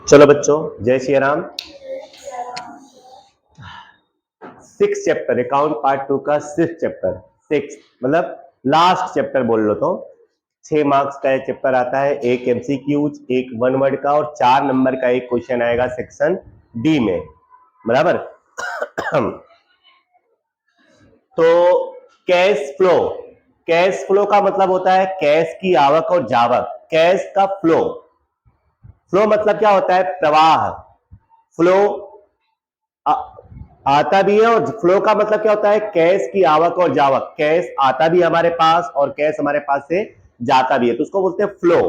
चलो बच्चों, जय Shri Ram. 6 chapter account part 2 का 6 चैप्टर, 6 मतलब लास्ट चैप्टर बोल लो तो 6 मार्क्स का एक चैप्टर आता है, एक एमसीक्यूज, एक 1 वर्ड का और 4 नंबर का एक क्वेश्चन आएगा सेक्शन डी में, बराबर। तो कैश फ्लो, कैश फ्लो का मतलब होता है कैश की आवक और जावक। कैश का फ्लो, फ्लो मतलब क्या होता है? प्रवाह। फ्लो आता भी है, और फ्लो का मतलब क्या होता है? कैश की आवक और जावक। कैश आता भी हमारे पास और कैश हमारे पास से जाता भी है, तो उसको बोलते हैं फ्लो।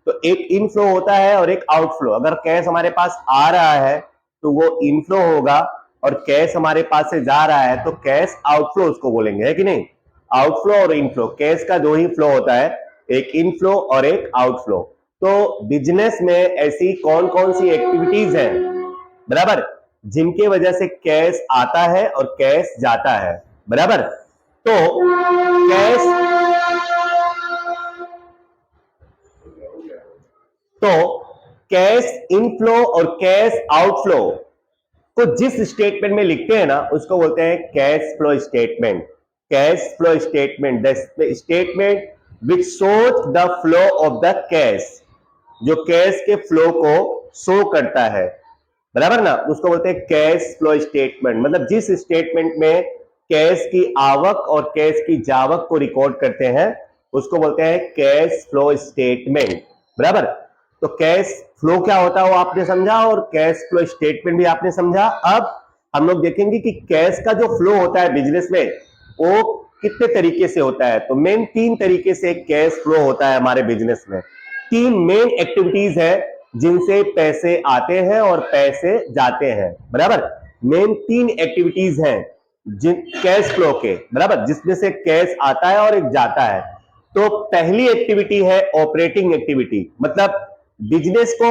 तो एक इनफ्लो होता है और एक आउटफ्लो। अगर कैश हमारे पास आ रहा है तो वो इनफ्लो होगा, और कैश हमारे पास से जा रहा है तो कैश आउटफ्लो उसको बोलेंगे, है कि नहीं? आउटफ्लो और इनफ्लो, कैश का दो ही फ्लो होता है, एक इनफ्लो और एक आउटफ्लो। तो बिजनेस में ऐसी कौन कौन सी एक्टिविटीज हैं, बराबर, जिनके वजह से कैश आता है और कैश जाता है, बराबर। तो कैश तो कैश इनफ्लो और कैश आउटफ्लो को जिस स्टेटमेंट में लिखते हैं ना, उसको बोलते हैं cash flow statement. Cash flow statement, the statement which shows the flow of the cash, जो कैश के फ्लो को शो करता है, बराबर ना, उसको बोलते हैं कैश फ्लो स्टेटमेंट। मतलब जिस स्टेटमेंट में कैश की आवक और कैश की जावक को रिकॉर्ड करते हैं उसको बोलते हैं कैश फ्लो स्टेटमेंट, बराबर। तो कैश फ्लो क्या होता है वो आपने समझा, और कैश फ्लो स्टेटमेंट भी आपने समझा। अब हम लोग देखेंगे कि कैश का जो फ्लो होता है बिजनेस में वो कितने तरीके से होता है। तो मेन 3 तरीके से कैश फ्लो होता है हमारे बिजनेस में। 3 मेन एक्टिविटीज है जिनसे पैसे आते हैं और पैसे जाते हैं, बराबर। मेन 3 एक्टिविटीज हैं जिन कैश फ्लो के, बराबर, जिसमें से कैश आता है और एक जाता है। तो पहली एक्टिविटी है ऑपरेटिंग एक्टिविटी, मतलब बिजनेस को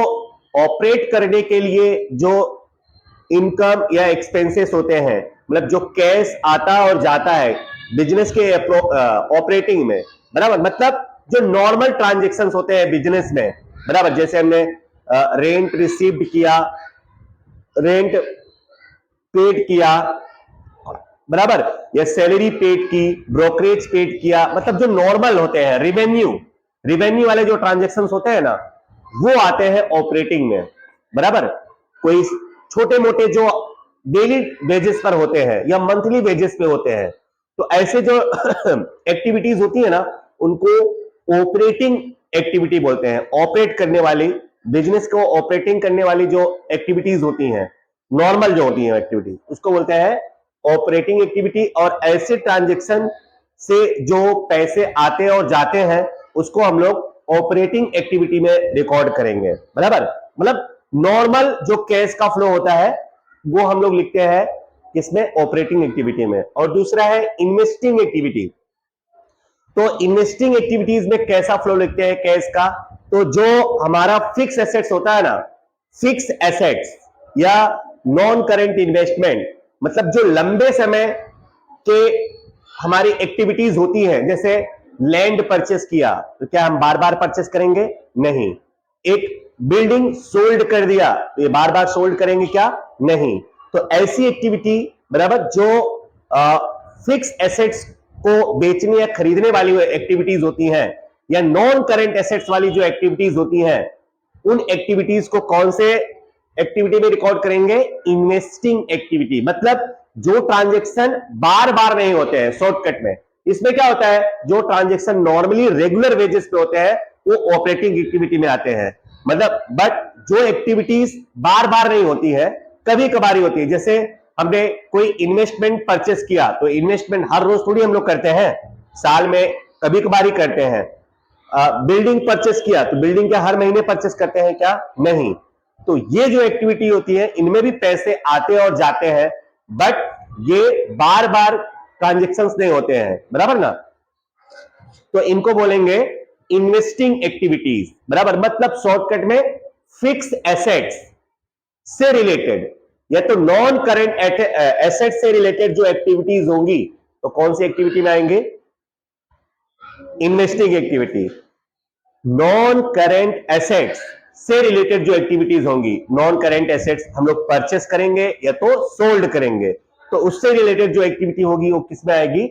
ऑपरेट करने के लिए जो इनकम या एक्सपेंसेस होते हैं, मतलब जो कैश आता और जाता है बिजनेस के ऑपरेटिंग में, बराबर। मतलब जो नॉर्मल ट्रांजेक्शन्स होते हैं बिजनेस में, बराबर, जैसे हमने रेंट रिसीव्ड किया, रेंट पेड किया, बराबर, या सैलरी पेड की, ब्रोकरेज पेड किया, मतलब जो नॉर्मल होते हैं, रिवेन्यू रिवेन्यू वाले जो ट्रांजेक्शन्स होते हैं ना, वो आते हैं ऑपरेटिंग में, बराबर। कोई छोटे मोटे जो डेली वेजेस पर होते हैं या मंथली वेजेस पे होते हैं, तो ऐसे जो एक्टिविटीज होती है ना उनको ऑपरेटिंग एक्टिविटी बोलते हैं। ऑपरेट करने वाली, बिजनेस को ऑपरेटिंग करने वाली जो एक्टिविटीज होती हैं, नॉर्मल जो होती है एक्टिविटी, उसको बोलते हैं ऑपरेटिंग एक्टिविटी। और ऐसे ट्रांजेक्शन से जो पैसे आते और जाते हैं उसको हम लोग ऑपरेटिंग एक्टिविटी में रिकॉर्ड करेंगे, बराबर। मतलब नॉर्मल जो कैश का फ्लो होता है वो हम लोग लिखते हैं किसमें? ऑपरेटिंग एक्टिविटी में। और दूसरा है इन्वेस्टिंग एक्टिविटी। तो इन्वेस्टिंग एक्टिविटीज में कैसा फ्लो लिखते हैं कैश का? तो जो हमारा फिक्स एसेट्स होता है ना, फिक्स एसेट्स या नॉन करेंट इन्वेस्टमेंट, मतलब जो लंबे समय के हमारी एक्टिविटीज होती हैं, जैसे लैंड परचेस किया तो क्या हम बार बार परचेस करेंगे? नहीं। एक बिल्डिंग सोल्ड कर दिया तो ये बार बार सोल्ड करेंगे क्या? नहीं। तो ऐसी एक्टिविटी, बराबर, जो फिक्स एसेट्स को बेचने या खरीदने वाली एक्टिविटीज होती हैं, या नॉन करेंट एसेट्स वाली जो एक्टिविटीज होती हैं, उन एक्टिविटीज को कौन से एक्टिविटी में रिकॉर्ड करेंगे? Investing activity. मतलब जो ट्रांजेक्शन बार बार नहीं होते हैं, शॉर्टकट में इसमें क्या होता है, जो ट्रांजेक्शन नॉर्मली रेगुलर वेजेस पे होते हैं वो ऑपरेटिंग एक्टिविटी में आते हैं। मतलब बट जो एक्टिविटीज बार बार नहीं होती है, कभी कभार होती है, जैसे हमने कोई इन्वेस्टमेंट परचेस किया, तो इन्वेस्टमेंट हर रोज थोड़ी हम लोग करते हैं, साल में कभी कभार ही करते हैं। बिल्डिंग परचेस किया तो बिल्डिंग क्या हर महीने परचेस करते हैं क्या? नहीं। तो ये जो एक्टिविटी होती है इनमें भी पैसे आते और जाते हैं, बट ये बार बार ट्रांजेक्शन्स नहीं होते हैं, बराबर ना। तो इनको बोलेंगे इन्वेस्टिंग एक्टिविटीज, बराबर। मतलब शॉर्टकट में फिक्स एसेट्स से रिलेटेड या तो नॉन करेंट एसेट से रिलेटेड जो एक्टिविटीज होंगी, तो कौन सी एक्टिविटी में आएंगे? Investing activity. Non current assets से रिलेटेड जो एक्टिविटीज होंगी, नॉन करेंट एसेट्स हम लोग परचेस करेंगे या तो सोल्ड करेंगे, तो उससे रिलेटेड जो एक्टिविटी होगी वो किस में आएगी?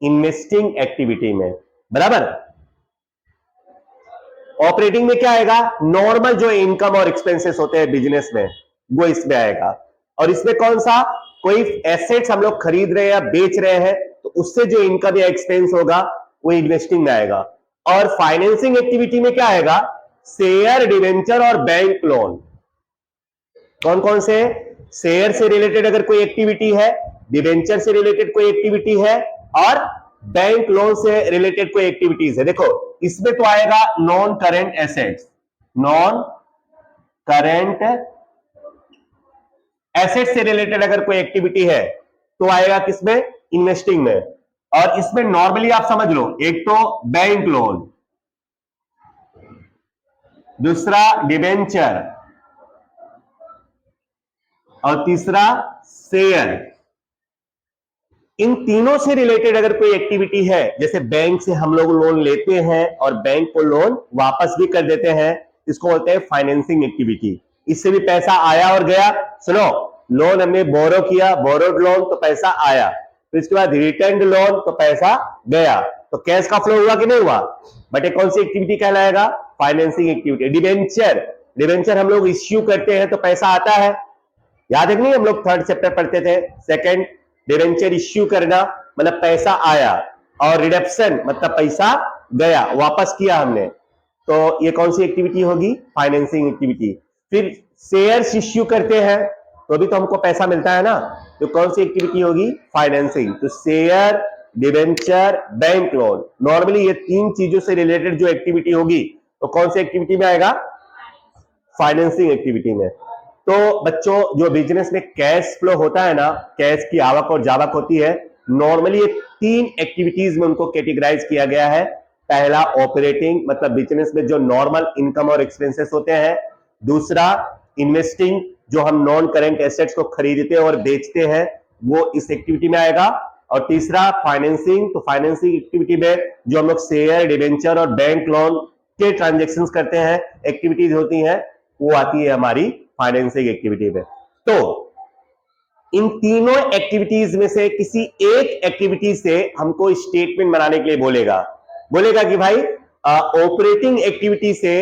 इन्वेस्टिंग एक्टिविटी में, बराबर। ऑपरेटिंग में क्या आएगा? नॉर्मल जो इनकम और एक्सपेंसेस होते हैं बिजनेस में, वो इसमें आएगा। और इसमें कौन सा? कोई एसेट्स हम लोग खरीद रहे हैं या बेच रहे हैं, तो उससे जो इनकम या एक्सपेंस होगा वो इन्वेस्टिंग में आएगा। और फाइनेंसिंग एक्टिविटी में क्या आएगा? शेयर, डिवेंचर और बैंक लोन। कौन कौन से? शेयर से रिलेटेड अगर कोई एक्टिविटी है, डिवेंचर से रिलेटेड कोई एक्टिविटी है, और बैंक लोन से रिलेटेड कोई एक्टिविटीज है। देखो इसमें तो आएगा non current assets, non current asset से रिलेटेड अगर कोई एक्टिविटी है तो आएगा किसमें? इन्वेस्टिंग में। और इसमें नॉर्मली आप समझ लो, एक तो बैंक लोन, दूसरा डिवेंचर, और तीसरा शेयर। इन तीनों से रिलेटेड अगर कोई एक्टिविटी है, जैसे बैंक से हम लोग लोन लेते हैं और बैंक को लोन वापस भी कर देते हैं, इसको बोलते हैं फाइनेंसिंग एक्टिविटी। इससे भी पैसा आया और गया। सुनो, लोन हमने बोरो किया, बोरोड लोन, तो पैसा आया, तो इसके बाद रिटर्न लोन, तो पैसा गया, तो कैश का फ्लो हुआ कि नहीं हुआ? बट ये कौन सी एक्टिविटी कहलाएगा? Financing activity. डिवेंचर, डिवेंचर हम लोग इश्यू करते हैं तो पैसा आता है, याद है कि नहीं? हम लोग थर्ड चैप्टर पढ़ते थे, सेकंड। डिवेंचर इश्यू करना मतलब पैसा आया, और रिडप्शन मतलब पैसा गया, वापस किया हमने, तो ये कौन सी एक्टिविटी होगी? Financing activity. फिर शेयर्स इश्यू करते हैं तो भी तो हमको पैसा मिलता है ना, तो कौन सी एक्टिविटी होगी? फाइनेंसिंग। तो share, debenture, bank loan, normally ये तीन चीजों से रिलेटेड जो एक्टिविटी होगी तो कौन सी एक्टिविटी में आएगा? फाइनेंसिंग एक्टिविटी में। तो बच्चों, जो बिजनेस में कैश फ्लो होता है ना, कैश की आवक और जावक होती है, नॉर्मली ये तीन एक्टिविटीज में उनको कैटेगराइज किया गया है। पहला ऑपरेटिंग, मतलब बिजनेस में जो नॉर्मल इनकम और एक्सपेंसेस होते हैं। दूसरा इन्वेस्टिंग, जो हम नॉन करेंट एसेट्स को खरीदते और बेचते हैं, वो इस एक्टिविटी में आएगा। और तीसरा फाइनेंसिंग, तो फाइनेंसिंग एक्टिविटी में जो हम लोग शेयर, डिवेंचर और बैंक लोन के ट्रांजेक्शन करते हैं, एक्टिविटीज होती हैं, वो आती है हमारी फाइनेंसिंग एक्टिविटी में। तो इन तीनों एक्टिविटीज में से किसी एक एक्टिविटी से हमको स्टेटमेंट बनाने के लिए बोलेगा। बोलेगा कि भाई ऑपरेटिंग एक्टिविटी से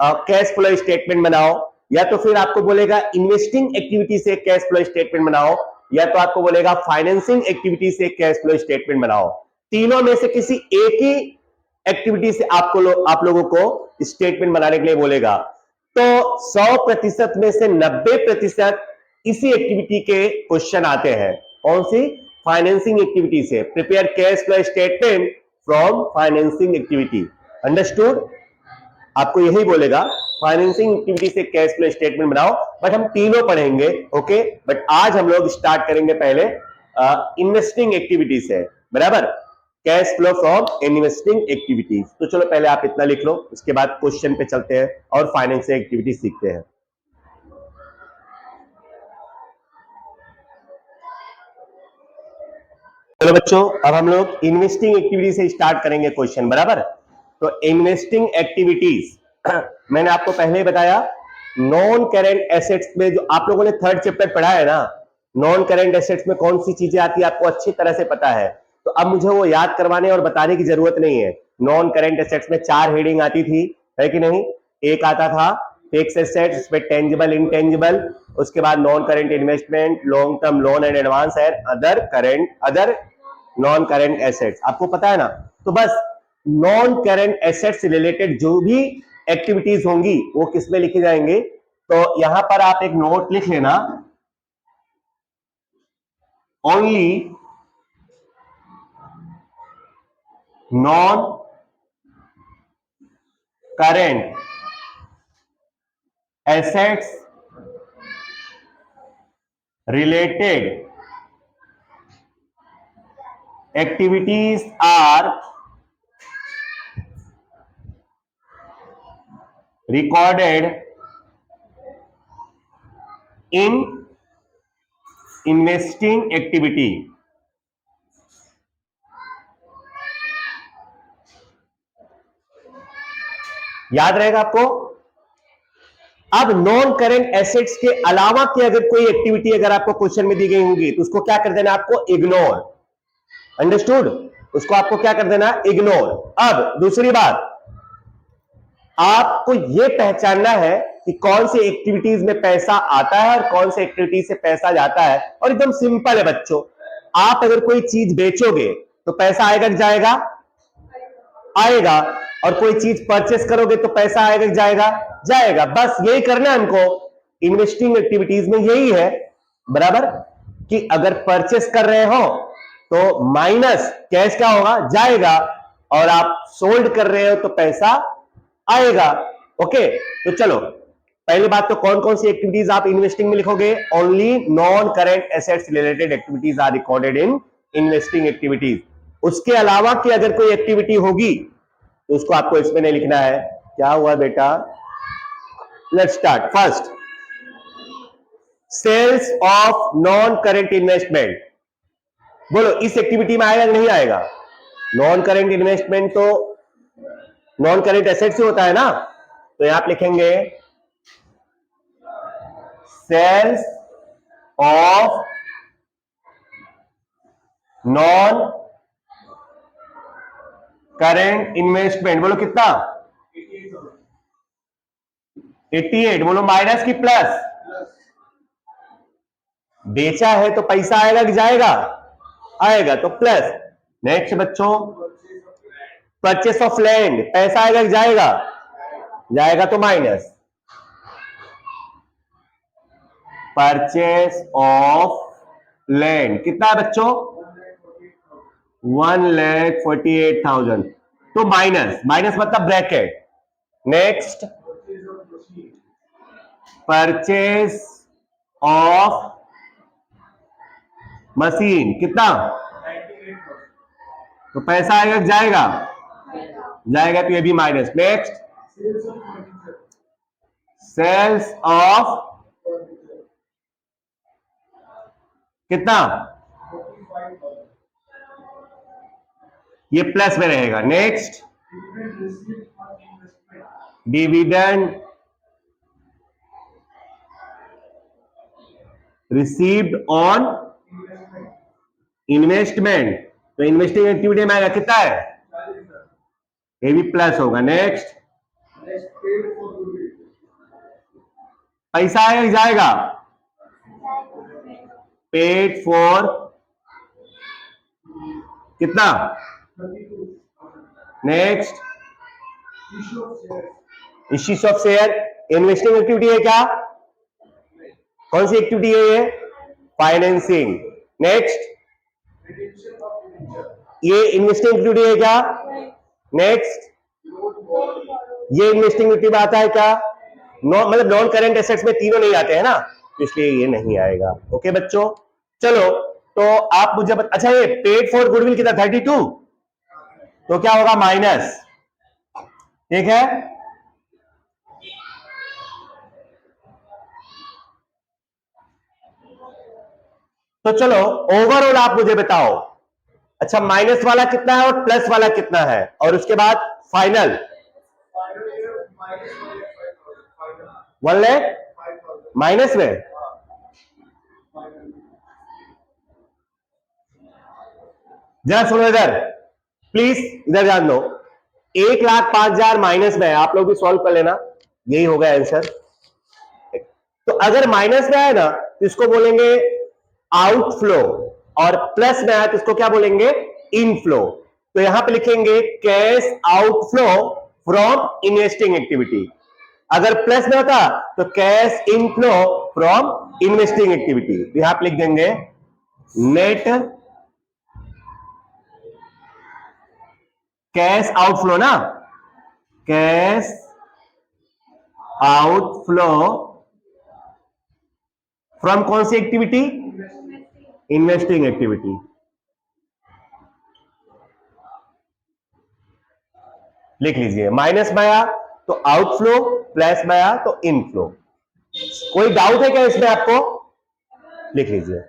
कैश फ्लो स्टेटमेंट बनाओ, या तो फिर आपको बोलेगा इन्वेस्टिंग एक्टिविटी से कैश फ्लो स्टेटमेंट बनाओ, या तो आपको बोलेगा फाइनेंसिंग एक्टिविटी से कैश फ्लो स्टेटमेंट बनाओ। तीनों में से किसी एक ही एक्टिविटी से आप लोगों को स्टेटमेंट बनाने के लिए बोलेगा। तो 100% में से 90% इसी एक्टिविटी के क्वेश्चन आते हैं। कौन सी? फाइनेंसिंग एक्टिविटी से। Prepare cash flow statement from financing activity. Understood? आपको यही बोलेगा, फाइनेंसिंग एक्टिविटी से कैश फ्लो स्टेटमेंट बनाओ। बट हम तीनों पढ़ेंगे, ओके। बट आज हम लोग स्टार्ट करेंगे पहले इन्वेस्टिंग एक्टिविटी से, बराबर। Cash flow from investing activities. तो चलो पहले आप इतना लिख लो, उसके बाद क्वेश्चन पे चलते हैं और फाइनेंसिंग एक्टिविटी सीखते हैं। चलो बच्चों, अब हम लोग इन्वेस्टिंग एक्टिविटी से स्टार्ट करेंगे क्वेश्चन, बराबर। तो इन्वेस्टिंग एक्टिविटीज मैंने आपको पहले ही बताया, नॉन करेंट एसेट्स में जो आप लोगों ने थर्ड चैप्टर पढ़ा है ना, नॉन करेंट एसेट्स में कौन सी चीजें आती है आपको अच्छी तरह से पता है। तो अब मुझे वो याद करवाने और बताने की जरूरत नहीं है। नॉन करेंट एसेट्स में 4 हेडिंग आती थी, है कि नहीं? एक आता था फिक्स एसेट्स, इसमें टेंजिबल, इनटेंजिबल, उसके बाद non current investment, long term loan and advance, and other non current assets. आपको पता है ना? तो बस नॉन करेंट एसेट्स से रिलेटेड जो भी एक्टिविटीज होंगी वो किस में लिखे जाएंगे? तो यहां पर आप एक नोट लिख लेना, only non current assets related activities are recorded in investing activity। याद रहेगा आपको? अब नॉन करेंट एसेट्स के अलावा की अगर कोई एक्टिविटी अगर आपको क्वेश्चन में दी गई होगी तो उसको क्या कर देना, आपको इग्नोर। अंडरस्टूड? उसको आपको क्या कर देना, इग्नोर। अब दूसरी बात, आपको यह पहचानना है कि कौन सी एक्टिविटीज में पैसा आता है और कौन सी एक्टिविटीज से पैसा जाता है। और एकदम सिंपल है बच्चों, आप अगर कोई चीज बेचोगे तो पैसा आएगा कि जाएगा? आएगा। और कोई चीज परचेस करोगे तो पैसा आएगा कि जाएगा? जाएगा। बस यही करना है हमको इन्वेस्टिंग एक्टिविटीज में, यही है बराबर, कि अगर परचेस कर रहे हो तो माइनस कैश क्या होगा, जाएगा, और आप सोल्ड कर रहे हो तो पैसा आएगा। ओके, तो चलो पहली बात तो कौन कौन सी एक्टिविटीज आप इन्वेस्टिंग में लिखोगे, only non current assets related activities are recorded in investing activities. उसके अलावा की अगर कोई एक्टिविटी होगी तो उसको आपको इसमें नहीं लिखना है। क्या हुआ बेटा? Let's start. First, sales of non current investment. बोलो इस एक्टिविटी में आएगा कि नहीं आएगा? नॉन करेंट इन्वेस्टमेंट तो नॉन करेंट एसेट से होता है ना, तो यहां आप लिखेंगे sales of non current investment. बोलो कितना? 88। बोलो माइनस की प्लस? बेचा है तो पैसा आएगा कि जाएगा? आएगा, तो प्लस। नेक्स्ट बच्चों, परचेस ऑफ लैंड, पैसा आएगा कि जाएगा? जाएगा, तो माइनस। परचेस ऑफ लैंड कितना है बच्चों? 1,48,000, तो माइनस। माइनस मतलब bracket. Next, purchase of machine कितना? तो पैसा आएगा कि जाएगा? जाएगा, तो ये भी माइनस। नेक्स्ट, सेल्स ऑफ कितना? ये प्लस में रहेगा। Next, dividend received on investment, तो इन्वेस्टिंग एक्टिविटी में आएगा कितना है? ये भी प्लस होगा। नेक्स्ट, पैसा आएगा कि जाएगा? पेड फॉर कितना? Next, issues of share. Investing activity है क्या? कौन सी एक्टिविटी है ये? फाइनेंसिंग। नेक्स्ट, ये इन्वेस्टिंग एक्टिविटी है क्या? नेक्स्ट, ये इन्वेस्टिंग एक्टिविटी आता है क्या? मतलब नॉन करेंट एसेट्स में तीनों नहीं आते हैं ना, इसलिए ये नहीं आएगा। ओके बच्चों, चलो तो आप मुझे अच्छा ये पेड फॉर गुडविल कितना? 32, तो क्या होगा? माइनस। ठीक है, तो चलो ओवरऑल आप मुझे बताओ। अच्छा, माइनस वाला कितना है और प्लस वाला कितना है, और उसके बाद फाइनल 1 लाख माइनस में। जरा सुनो इधर प्लीज, इधर ध्यान दो। 1,05,000 माइनस में है, आप लोग भी सॉल्व कर लेना, यही होगा आंसर। तो अगर माइनस में आए ना तो इसको बोलेंगे आउटफ्लो, और प्लस में आए तो इसको क्या बोलेंगे? इनफ्लो। तो यहां पे लिखेंगे cash outflow from investing activity. अगर प्लस में होता तो cash inflow from investing activity. तो यहां पे लिख देंगे नेट कैश आउटफ्लो ना, कैश आउटफ्लो फ्रॉम कौन सी एक्टिविटी? Investing activity. लिख लीजिए, माइनस में आया तो आउटफ्लो, प्लस में आया तो इनफ्लो। कोई डाउट है क्या इसमें आपको? लिख लीजिए।